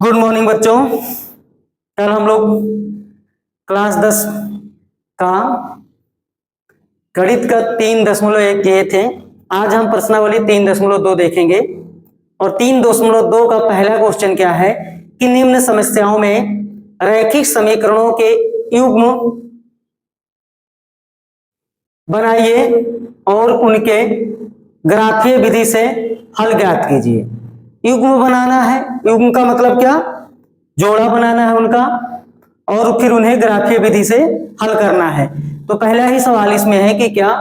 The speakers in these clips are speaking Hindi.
गुड मॉर्निंग बच्चों। कल हम लोग क्लास 10 का गणित का 3.1 किए थे। आज हम प्रश्नावली 3.2 देखेंगे और 3.2 का पहला क्वेश्चन क्या है कि निम्न समस्याओं में रैखिक समीकरणों के युग्म बनाइए और उनके ग्राफीय विधि से हल ज्ञात कीजिए। युग्म बनाना है, युग्म का मतलब क्या, जोड़ा बनाना है उनका और फिर उन्हें ग्राफीय विधि से हल करना है। तो पहला ही सवाल इसमें है कि क्या,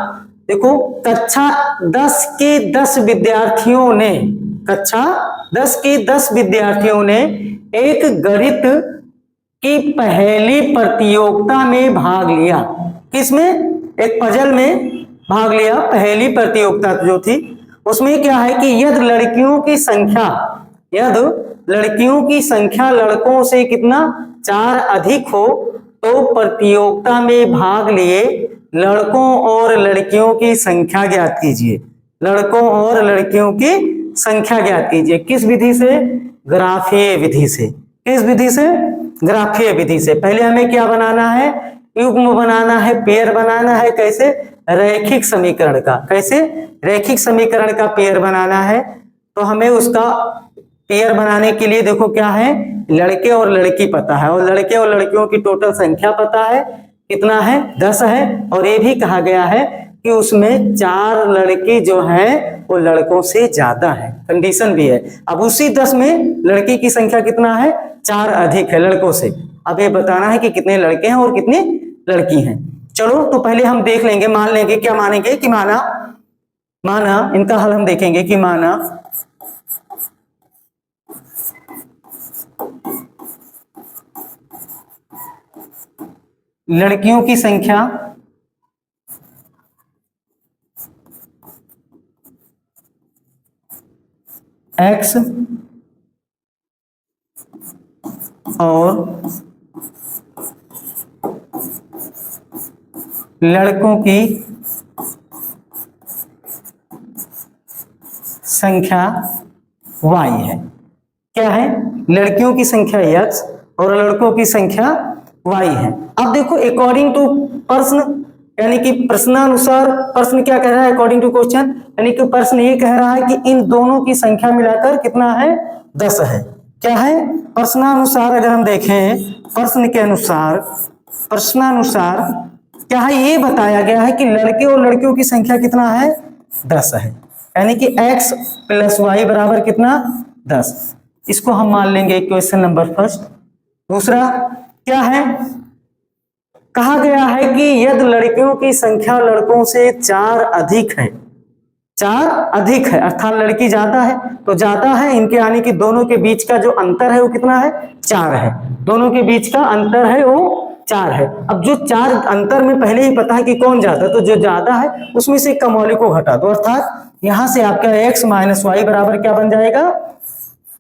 देखो कक्षा 10 के 10 विद्यार्थियों ने एक गणित की पहली प्रतियोगिता में भाग लिया। किसमें? एक पजल में भाग लिया। पहली प्रतियोगिता जो थी उसमें क्या है कि यदि लड़कियों की संख्या लड़कों से कितना 4 अधिक हो तो प्रतियोगिता में भाग लिए लड़कों और लड़कियों की संख्या ज्ञात कीजिए। लड़कों और लड़कियों की संख्या ज्ञात कीजिए। किस विधि से? ग्राफीय विधि से। किस विधि से? ग्राफीय विधि से। पहले हमें क्या बनाना है? युग्म बनाना है, पेयर बनाना है। कैसे? रैखिक समीकरण का। कैसे? रैखिक समीकरण का पेयर बनाना है। तो हमें उसका पेयर बनाने के लिए देखो क्या है, लड़के और लड़की पता है और लड़के और लड़कियों की टोटल संख्या पता है। कितना है? 10 है। और ये भी कहा गया है कि उसमें 4 लड़की जो है वो लड़कों से ज्यादा है। कंडीशन भी है। अब उसी 10 में लड़की की संख्या कितना है? 4 अधिक है लड़कों से। अब ये बताना है कि कितने लड़के हैं और कितनी लड़की हैं। चलो तो पहले हम देख लेंगे, मान लेंगे, क्या मानेंगे कि माना इनका हल हम देखेंगे कि माना लड़कियों की संख्या x और लड़कों की संख्या y है। क्या है? लड़कियों की संख्या x और लड़कों की संख्या y है। अब देखो अकॉर्डिंग टू प्रश्न, यानी कि प्रश्नानुसार प्रश्न क्या कह रहा है? अकॉर्डिंग टू क्वेश्चन, यानी कि प्रश्न ये कह रहा है कि इन दोनों की संख्या मिलाकर कितना है? 10 है। क्या है? प्रश्नानुसार अगर हम देखें, प्रश्नानुसार क्या है, ये बताया गया है कि लड़के और लड़कियों की संख्या कितना है? 10 है। यानी कि x + y बराबर कितना? 10। इसको हम मान लेंगे क्वेश्चन नंबर फर्स्ट। दूसरा क्या है? कहा गया है कि यदि लड़कियों की संख्या लड़कों से 4 अधिक है, 4 अधिक है अर्थात लड़की ज्यादा है, तो ज्यादा है इनके, यानी कि दोनों के बीच का जो अंतर है वो कितना है? 4 है। दोनों के बीच का अंतर है वो 4 है। अब जो 4 अंतर में पहले ही पता है कि कौन ज्यादा, तो जो ज्यादा है उसमें से कम वाले को घटा दो, अर्थात यहां से आपका x - y बराबर क्या बन जाएगा?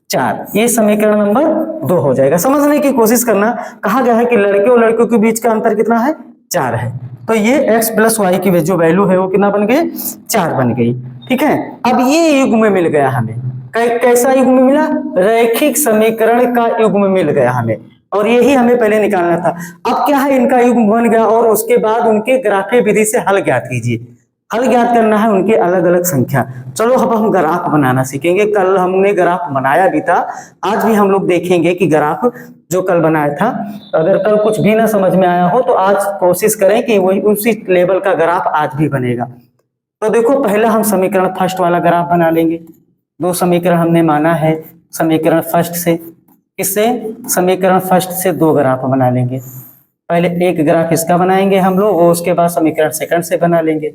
4। ये समीकरण नंबर 2 हो जाएगा। समझने की कोशिश करना, कहा गया है कि लड़के और लड़कियों के बीच का अंतर कितना है? 4 है। तो ये x + y की जो वैल्यू है वो कितना बन गई? 4 बन गई। ठीक है। अब ये युग्म मिल गया हमें। कैसा युग्म मिला? रैखिक समीकरण का युग्म मिल गया हमें, और यही हमें पहले निकालना था। अब क्या है, इनका युग्म बन गया और उसके बाद उनके ग्राफीय विधि से हल ज्ञात कीजिए। हल ज्ञात करना है उनके अलग अलग संख्या। चलो अब हम ग्राफ बनाना सीखेंगे। कल हमने ग्राफ बनाया भी था, आज भी हम लोग देखेंगे कि ग्राफ जो कल बनाया था, अगर कल कुछ भी ना समझ में आया हो तो आज कोशिश करें कि वही उसी लेवल का ग्राफ आज भी बनेगा। तो देखो पहला हम समीकरण फर्स्ट वाला ग्राफ बना लेंगे। 2 समीकरण हमने माना है समीकरण फर्स्ट से। इससे समीकरण फर्स्ट से 2 ग्राफ बना लेंगे। पहले एक ग्राफ इसका बनाएंगे हम लोग, और उसके बाद समीकरण सेकंड से बना लेंगे।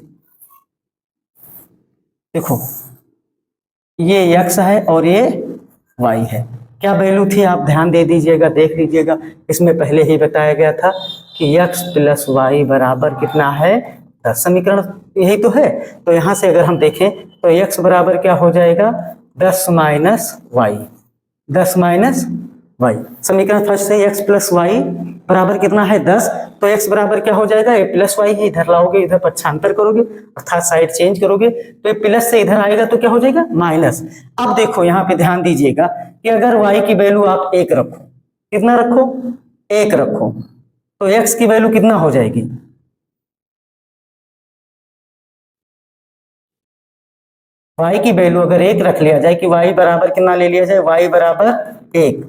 देखो ये x है और ये y है। क्या वैल्यू थी आप ध्यान दे दीजिएगा, देख लीजिएगा। इसमें पहले ही बताया गया था कि x + y बराबर कितना है? 10। समीकरण यही तो है। तो यहां से अगर हम देखें तो x बराबर क्या हो जाएगा? 10 - y। 10 - y। समीकरण फर्स्ट से x + y बराबर कितना है 10, तो x बराबर क्या हो जाएगा, ए प्लस वाई है, इधर लाओगे, इधर पक्षांतर करोगे अर्थात साइड चेंज करोगे, तो ये प्लस से इधर आएगा तो क्या हो जाएगा माइनस। अब देखो यहाँ पे ध्यान दीजिएगा कि अगर y की वैल्यू आप 1 रखो, कितना रखो, 1 रखो, तो x की वैल्यू कितना हो जाएगी, y की वैल्यू अगर 1 रख लिया जाए कि y बराबर कितना ले लिया जाए, y बराबर 1,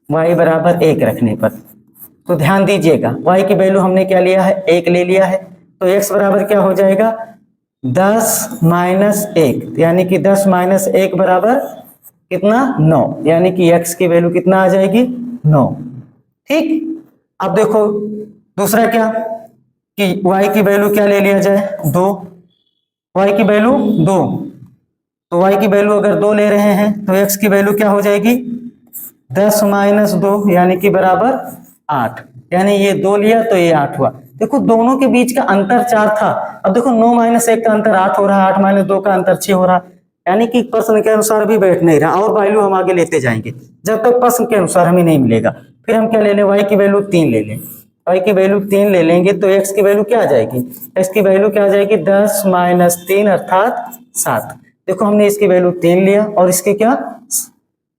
y बराबर 1 रखने पर तो ध्यान दीजिएगा y की वैल्यू हमने क्या लिया है, 1 ले लिया है, तो x बराबर क्या हो जाएगा 10 माइनस 1, यानी कि 10 माइनस 1 बराबर कितना 9, यानी कि x की वैल्यू कितना आ जाएगी 9। ठीक, अब देखो दूसरा क्या कि y की वैल्यू क्या ले लिया जाए 2, y की वैल्यू 2, तो y की वैल्यू अगर 2 ले रहे हैं तो x की वैल्यू क्या हो जाएगी 10 माइनस 2 यानी कि बराबर 8, यानी ये 2 लिया तो ये 8 हुआ। देखो दोनों के बीच का अंतर 4 था, अब देखो 9 माइनस 1 का अंतर 8 हो रहा है, 8 माइनस 2 का अंतर 6 हो रहा है, यानी कि प्रश्न के अनुसार भी बैठ नहीं रहा, और वैल्यू हम आगे लेते जाएंगे जब तक प्रश्न के अनुसार हमें नहीं मिलेगा। फिर हम क्या ले लें, y की वैल्यू 3 ले लें, y की वैल्यू 3 ले लेंगे तो x की वैल्यू क्या आ जाएगी, x की वैल्यू क्या आ जाएगी 10 माइनस 3 अर्थात 7। देखो हमने इसकी वैल्यू 3 लिया और इसके क्या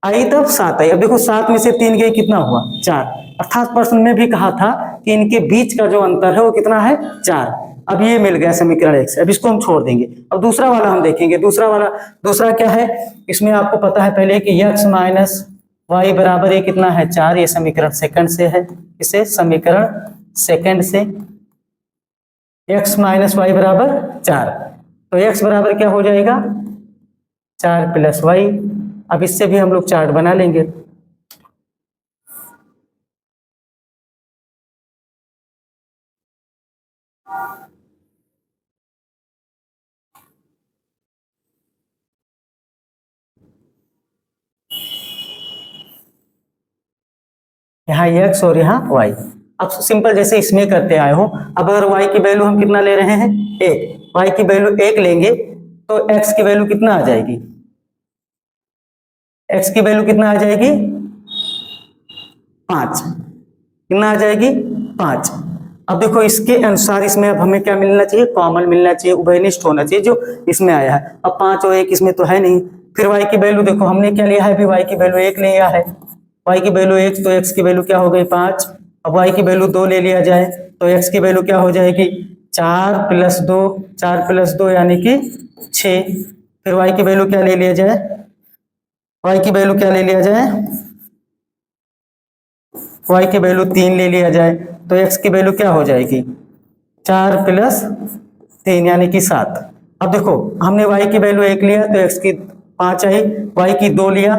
आई तब 7 आई, अब देखो 7 में से 3 गए कितना हुआ 4, अर्थात प्रश्न में भी कहा था कि इनके बीच का जो अंतर है वो कितना है 4। अब ये मिल गया समीकरण 1 से, अब इसको हम छोड़ देंगे। अब दूसरा वाला हम देखेंगे, दूसरा क्या है, इसमें आपको पता है पहले कि x माइनस वाई बराबर ये कितना है 4, ये समीकरण सेकंड से है, इसे समीकरण सेकंड से x माइनस वाई बराबर 4, तो x बराबर क्या हो जाएगा 4 प्लस वाई। अब इससे भी हम लोग चार्ट बना लेंगे। यहाँ x और यहाँ y, अब सिंपल जैसे इसमें करते आए हो, अब अगर y की वैल्यू हम कितना ले रहे हैं 1, y की वैल्यू 1 लेंगे तो x की वैल्यू कितना आ जाएगी, x की वैल्यू कितना आ जाएगी 5, कितना आ जाएगी 5। अब देखो इसके अनुसार इसमें अब हमें क्या मिलना चाहिए, कॉमन मिलना चाहिए, उभयनिष्ठ होना चाहिए जो इसमें आया है। अब 5 और 1 इसमें तो है नहीं, फिर y की वैल्यू देखो हमने क्या लिया है, अभी y की वैल्यू 1 लिया है, y की वैल्यू 1 तो x की वैल्यू क्या हो गई 5। अब y की वैल्यू 2 ले लिया जाए तो x की वैल्यू क्या हो जाएगी 4 प्लस 2, 4 प्लस 2 यानी कि 6। फिर y की वैल्यू क्या ले लिया जाए, y की वैल्यू क्या ले लिया जाए, y की वैल्यू 3 ले लिया जाए तो x की वैल्यू क्या हो जाएगी 4 प्लस 3 यानी कि 7। अब देखो हमने y की वैल्यू 1 लिया तो x की 5 आई, y की 2 लिया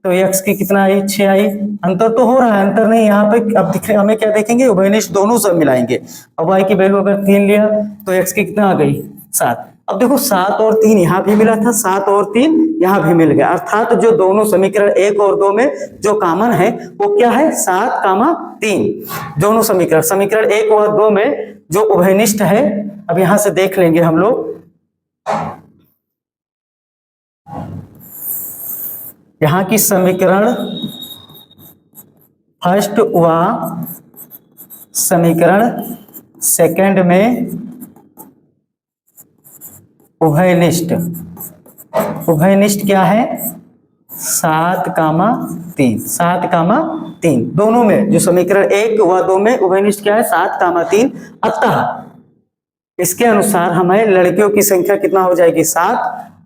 तो x की कितना आई 6 आई। अंतर तो हो रहा है, अंतर नहीं यहाँ पे, अब हमें क्या देखेंगे उभयनिष्ठ दोनों सब मिलाएंगे। अब y की वैल्यू अगर 3 लिया तो x की कितना आ गई 7। अब देखो 7 और 3 यहाँ भी मिला था, 7 और 3 यहाँ भी मिल गया, अर्थात जो दोनों समीकरण 1 और 2 में जो कॉमन है वो क्या है 7,3। दोनों समीकरण 1 और 2 में जो उभयनिष्ठ है, अब यहां से देख लेंगे हम लोग। यहाँ की समीकरण फर्स्ट व समीकरण सेकंड में उभयनिष्ठ क्या है 7,3, 7,3 दोनों में, जो समीकरण 1 व 2 में उभयनिष्ठ क्या है 7,3। अतः इसके अनुसार हमें लड़कियों की संख्या कितना हो जाएगी 7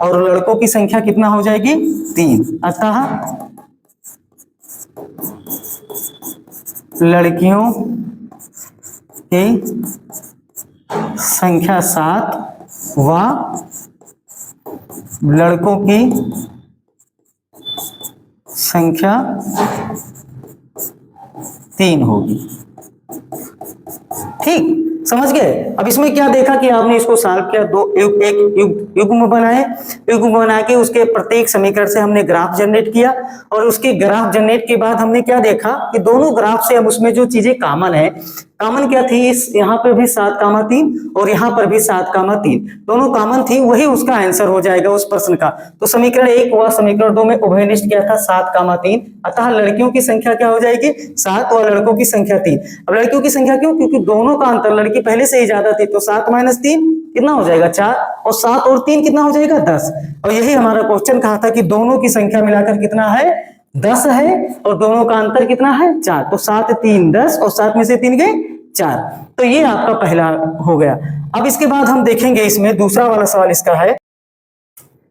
और लड़कों की संख्या कितना हो जाएगी 3। अतः लड़कियों की संख्या 7 व लड़कों की संख्या 3 होगी। ठीक, समझ गए। अब इसमें क्या देखा कि आपने इसको सॉल्व किया, युग्म बनाए, युग्म बना के उसके प्रत्येक समीकरण से हमने ग्राफ जनरेट किया, और उसके ग्राफ जनरेट के बाद हमने क्या देखा कि दोनों ग्राफ से अब उसमें जो चीजें कॉमन है कॉमन क्या थी, इस यहाँ पे भी 7,3 और यहाँ पर भी 7,3 दोनों कॉमन थी, वही उसका आंसर हो जाएगा उस प्रश्न का। तो समीकरण 1 हुआ, समीकरण 2 में उभयनिष्ठ क्या था 7,3, अतः लड़कियों की संख्या क्या हो जाएगी 7 और लड़कों की संख्या 3। अब लड़कियों की संख्या क्यों, क्योंकि दोनों का अंतर, लड़की पहले से ही ज्यादा थी, तो 7 - 3 कितना हो जाएगा 4, और 7 और 3 कितना हो जाएगा 10। और यही हमारा क्वेश्चन कहा था कि दोनों की संख्या मिलाकर कितना है 10 है, और दोनों का अंतर कितना है 4, तो 7 - 3 10 और 7 में से 3 गए 4। तो ये आपका पहला हो गया। अब इसके बाद हम देखेंगे इसमें दूसरा वाला सवाल इसका है।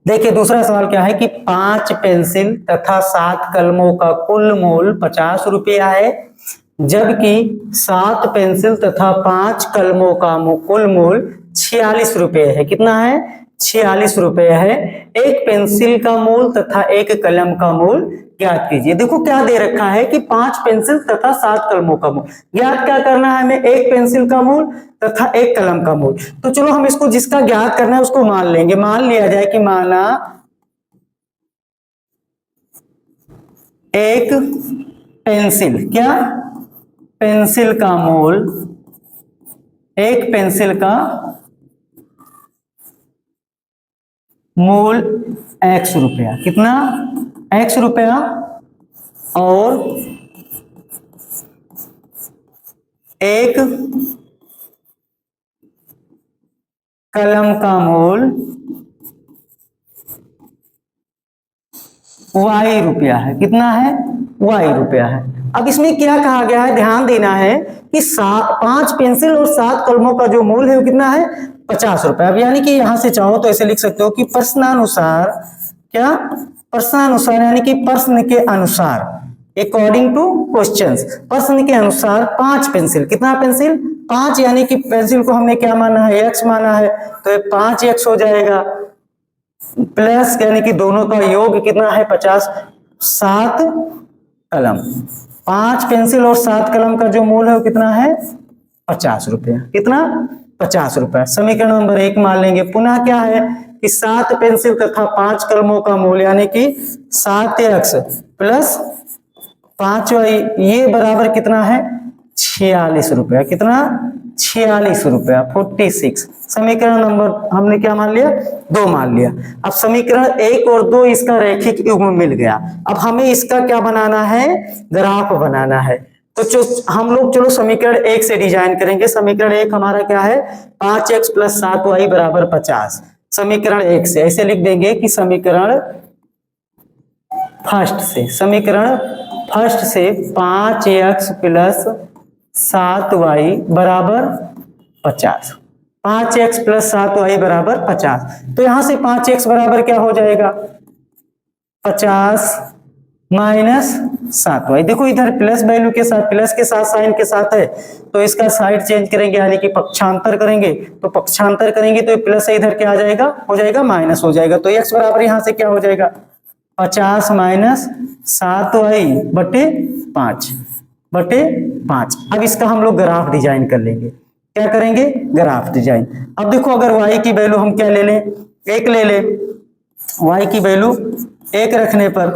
देखिए दूसरा सवाल क्या है कि 5 पेंसिल तथा 7 कलमों का कुल मूल्य 50 रुपया है, जबकि 7 पेंसिल तथा 5 कलमों का कुल मूल्य 46 रुपये है। कितना है 46 रुपये है। एक पेंसिल का मूल्य तथा एक कलम का मूल्य ज्ञात कीजिए। देखो क्या दे रखा है कि 5 पेंसिल तथा 7 कलमों का मूल्य ज्ञात क्या करना है हमें, एक पेंसिल का मूल्य तथा एक कलम का मूल्य। तो चलो हम इसको जिसका ज्ञात करना है उसको मान लेंगे। मान लिया जाए कि माना एक पेंसिल, क्या पेंसिल का मूल्य, एक पेंसिल का मूल्य x रुपया, कितना x रुपया, और एक कलम का मूल्य y रुपया है। कितना है y रुपया है। अब इसमें क्या कहा गया है, ध्यान देना है कि 5 पेंसिल और 7 कलमों का जो मूल्य है वो कितना है 50 रुपए। अब यानी कि यहां से चाहो तो ऐसे लिख सकते हो कि प्रश्नानुसार, क्या प्रश्नानुसार यानी कि प्रश्न के अनुसार, अकॉर्डिंग टू क्वेश्चंस, प्रश्न के अनुसार 5 पेंसिल, कितना पेंसिल 5, यानी कि पेंसिल को हमने क्या माना है x माना है, तो ये 5x हो जाएगा, प्लस यानी कि दोनों का योग कितना है 50, 7 कलम, 5 पेंसिल और 7 कलम का जो मूल्य है वो कितना है 50 रुपया, कितना 50 रुपया। समीकरण नंबर 1 मान लेंगे। पुनः क्या है कि 7 पेंसिल तथा 5 कलमों का मूल्य यानी कि 7x प्लस 5y, ये बराबर कितना है 46 रुपया, कितना 46 रुपया 46। समीकरण नंबर हमने क्या मान लिया 2 मान लिया। अब समीकरण 1 और 2 इसका रैखिक युग्म मिल गया। अब हमें इसका क्या बनाना है, ग्राफ बनाना है। तो हम लोग चलो समीकरण 1 से डिजाइन करेंगे। समीकरण 1 हमारा क्या है 5x प्लस 7y बराबर 50। समीकरण 1 से ऐसे लिख देंगे कि समीकरण फर्स्ट से, समीकरण फर्स्ट से 5x प्लस 7y बराबर 50, 5x प्लस 7y बराबर 50। तो यहां से 5x बराबर क्या हो जाएगा 50 माइनस 7y। देखो इधर प्लस वैल्यू के साथ, प्लस के साथ साइन के साथ है, तो इसका साइड चेंज करेंगे यानी कि पक्षांतर करेंगे। तो पक्षांतर करेंगे तो प्लस इधर क्या आ जाएगा, हो जाएगा माइनस हो जाएगा। तो x बराबर यहां से क्या हो जाएगा 50 माइनस 7y बटे 5। अब इसका हम लोग ग्राफ डिजाइन कर लेंगे। क्या करेंगे, ग्राफ डिजाइन। अब देखो अगर y की वैल्यू हम क्या ले लें, 1 ले ले, y की वैल्यू 1 रखने पर,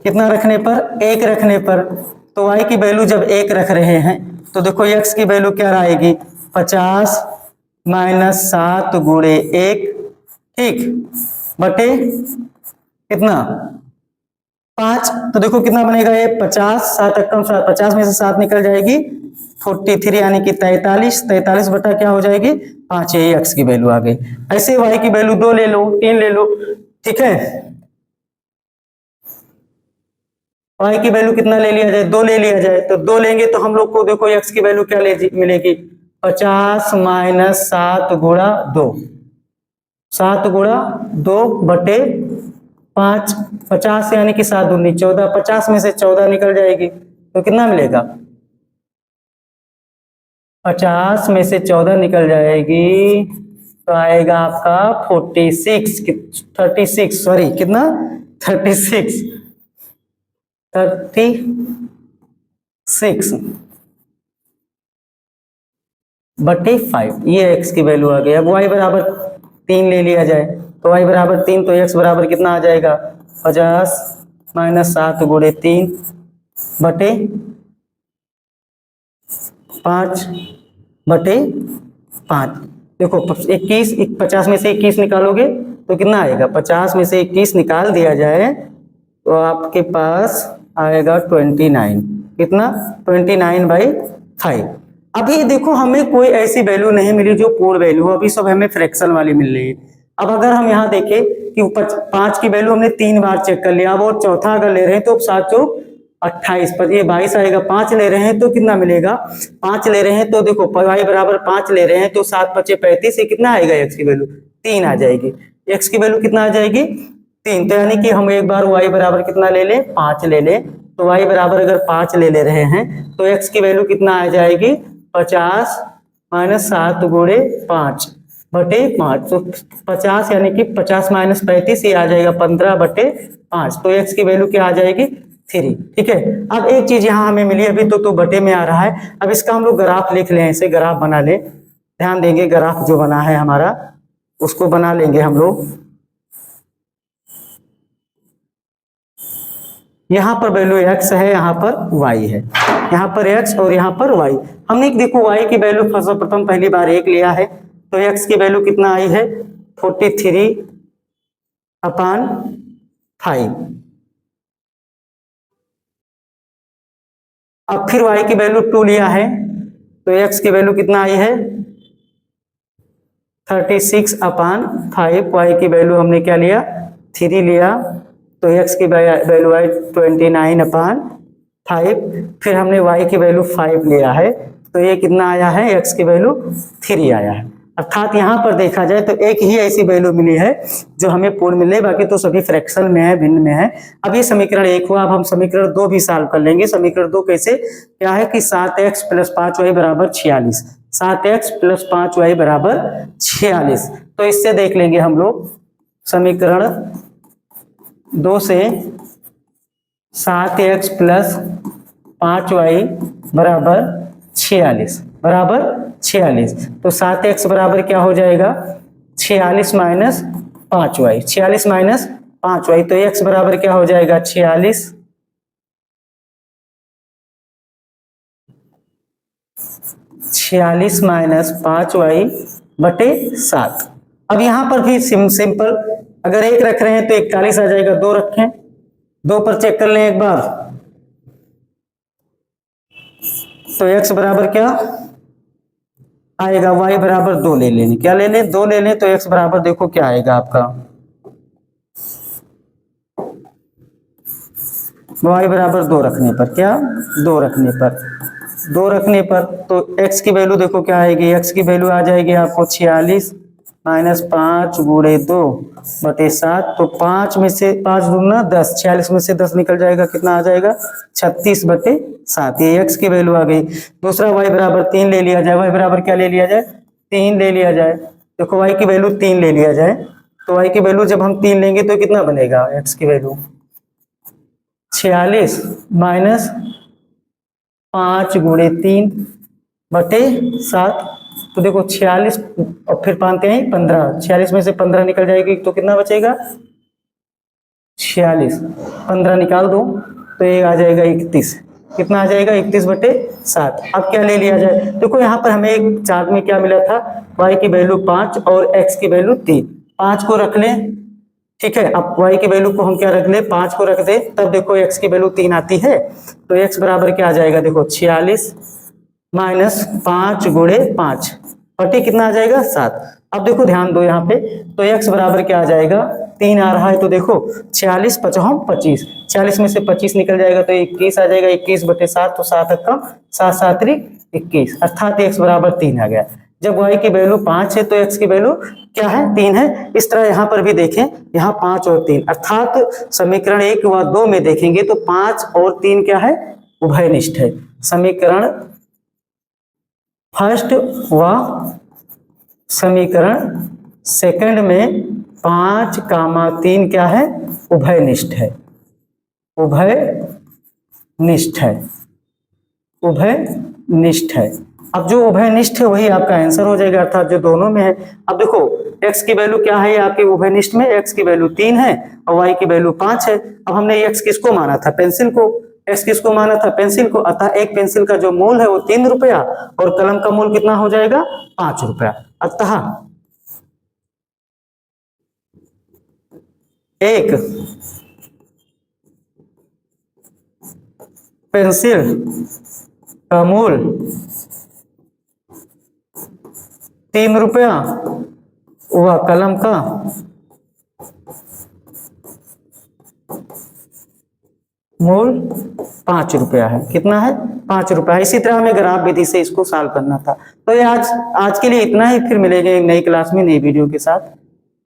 कितना रखने पर 1 रखने पर, तो y की वैल्यू जब 1 रख रहे हैं तो देखो x की वैल्यू क्या आएगी 50 माइनस 7 गुणे 1, ठीक, बटे कितना 5। तो देखो कितना बनेगा ये 50, 7 अक्कम 7, 50 में से 7 निकल जाएगी 43 यानी कि 43 बटा क्या हो जाएगी 5, यही x की वैल्यू आ गई। ऐसे y की वैल्यू 2 ले लो, 3 ले लो, ठीक है। y की वैल्यू कितना ले लिया जाए 2 ले लिया जाए, तो 2 लेंगे तो हम लोग को देखो x की वैल्यू क्या मिलेगी 50 माइनस 7 गुणा 2, 7 गुणा 2 बटे 5, 50 यानी कि 7 दूनी 14, 50 में से 14 निकल जाएगी तो कितना मिलेगा 50 में से 14 निकल जाएगी तो आएगा आपका 36 सॉरी कितना 36 बटे 5, ये x की वैल्यू आ गई। अब y बराबर 3 ले लिया जाए, तो y बराबर 3, तो x बराबर कितना आ जाएगा 50 माइनस 7 गुणे 3 बटे 5/5। देखो 21, 50 में से 21 निकालोगे तो कितना आएगा, 50 में से 21 निकाल दिया जाए तो आपके पास आएगा 29। कितना, 29/5। अभी देखो हमें कोई ऐसी वैल्यू नहीं मिली जो पूर्ण वैल्यू हो, अभी सब हमें फ्रैक्शन वाली मिल रही है। अब अगर हम यहाँ देखें कि 5 की वैल्यू हमने 3 बार चेक कर लिया, अब और चौथा अगर ले रहे हैं तो 7 चौक 28 पर ये 22 आएगा। 5 ले रहे हैं तो कितना मिलेगा, 5 ले रहे हैं तो देखो y बराबर 5 ले रहे हैं तो 7 × 5 = 35, ये कितना आएगा, x की वैल्यू 3 आ जाएगी। x की वैल्यू कितना आ जाएगी, 3। तो यानी कि हम एक बार y बराबर कितना ले लें, 5 ले लें। तो y बराबर अगर 5 ले रहे हैं तो x की वैल्यू कितना आ जाएगी, 50 - 7 × 5/5। तो 50 यानी कि 50 - 35 ये आ जाएगा 15/5। तो x की वैल्यू क्या आ जाएगी, 3। ठीक है। अब एक चीज यहाँ हमें मिली, अभी तो बटे में आ रहा है। अब इसका हम लोग ग्राफ लिख लें, ऐसे ग्राफ बना ले, ध्यान देंगे ग्राफ जो बना है हमारा उसको बना लेंगे हम लोग। यहाँ पर वैल्यू x है, यहाँ पर y है, यहाँ पर x और यहाँ पर y। हमने देखो y की वैल्यू सर्वप्रथम पहली बार 1 लिया है तो x की वैल्यू कितना आई है, 43/5। अब फिर y की वैल्यू 2 लिया है तो x की वैल्यू कितना आई है, 36/5। y की वैल्यू हमने क्या लिया, 3 लिया तो x की वैल्यू आई 29/5। फिर हमने y की वैल्यू 5 लिया है तो ये कितना आया है, x की वैल्यू 3 आया है। अर्थात यहाँ पर देखा जाए तो एक ही ऐसी वैल्यू मिली है जो हमें पूर्ण मिले, बाकी तो सभी फ्रैक्शन में है, भिन्न में है। अब ये समीकरण 1 हुआ। अब हम समीकरण 2 भी सॉल्व कर लेंगे। समीकरण 2 कैसे, क्या है कि 7x + 5y = 46। 7x + 5y = 46। तो इससे देख लेंगे हम लोग समीकरण 2 से 7x + 5y = 46 तो 7x बराबर क्या हो जाएगा, 46 - 5y। 46 - 5y तो x बराबर क्या हो जाएगा, 46 - 5y/7। अब यहां पर भी सिंपल, अगर 1 रख रहे हैं तो 41 आ जाएगा। 2 रखें, 2 पर चेक कर लें एक बार तो x बराबर क्या आएगा, y बराबर 2 ले लेने, क्या ले लें, 2 ले लें तो x बराबर देखो क्या आएगा आपका, y बराबर 2 रखने पर, क्या 2 रखने पर तो x की वैल्यू देखो क्या आएगी, x की वैल्यू आ जाएगी आपको 46 - 5 × 2/7। तो 5 में से 5 दूना 10, 46 में से 10 निकल जाएगा, कितना आ जाएगा, 36/7। ये x की वैल्यू आ गई। दूसरा y बराबर 3 ले लिया जाए, y बराबर क्या ले लिया जाए, 3 ले लिया जाए। देखो y की वैल्यू 3 ले लिया जाए तो y की वैल्यू जब हम 3 लेंगे तो कितना बनेगा, x की वैल्यू 46 - 5 × 3/7। तो देखो 46 और फिर पाते हैं 15, 46 में से 15 निकल जाएगी तो कितना बचेगा, 46, 15 निकाल दो तो ये आ जाएगा 31। कितना आ जाएगा, 31/7। अब क्या ले लिया जाए, देखो यहाँ पर हमें एक चार्ट में क्या मिला था, y की वैल्यू 5 और x की वैल्यू 3। 5 को रख लें, ठीक है। अब y की वैल्यू को हम क्या रख ले, 5 को रख दे, तब देखो x की वैल्यू 3 आती है तो x बराबर क्या आ जाएगा, देखो 46 - 5 × 5 बटे कितना आ जाएगा, 7। अब देखो ध्यान दो यहाँ पे तो x बराबर क्या आ जाएगा, 3 आ रहा है तो देखो 46 × 5 = 25, 46 में से 25 निकल जाएगा तो 21 आ जाएगा। 21/7 तो 7 कम 7 7 21, अर्थात x बराबर 3 आ गया। जब y की वैल्यू 5 है तो x की वैल्यू क्या है, 3 है। इस तरह यहाँ पर भी देखें, यहाँ 5 और 3, अर्थात समीकरण 1 व 2 में देखेंगे तो 5 और 3 क्या है, उभयनिष्ठ है। समीकरण फर्स्ट व समीकरण सेकंड में 5, 3 क्या है, उभयनिष्ठ है, उभयनिष्ठ है। अब जो उभयनिष्ठ है वही आपका आंसर हो जाएगा, अर्थात जो दोनों में है। अब देखो x की वैल्यू क्या है आपके उभयनिष्ठ में, x की वैल्यू 3 है और y की वैल्यू 5 है। अब हमने x किसको माना था, पेंसिल को, एक्स किसको माना था? पेंसिल को। अतः एक पेंसिल का जो मूल है वो 3 रुपया और कलम का मूल कितना हो जाएगा? 5 रुपया। अतः एक पेंसिल का मूल 3 रुपया व कलम का मूल 5 रुपया है। कितना है? 5 रुपया। इसी तरह हमें ग्राफ विधि से इसको सॉल्व करना था। तो ये आज के लिए इतना ही। फिर मिलेंगे एक नई क्लास में नई वीडियो के साथ।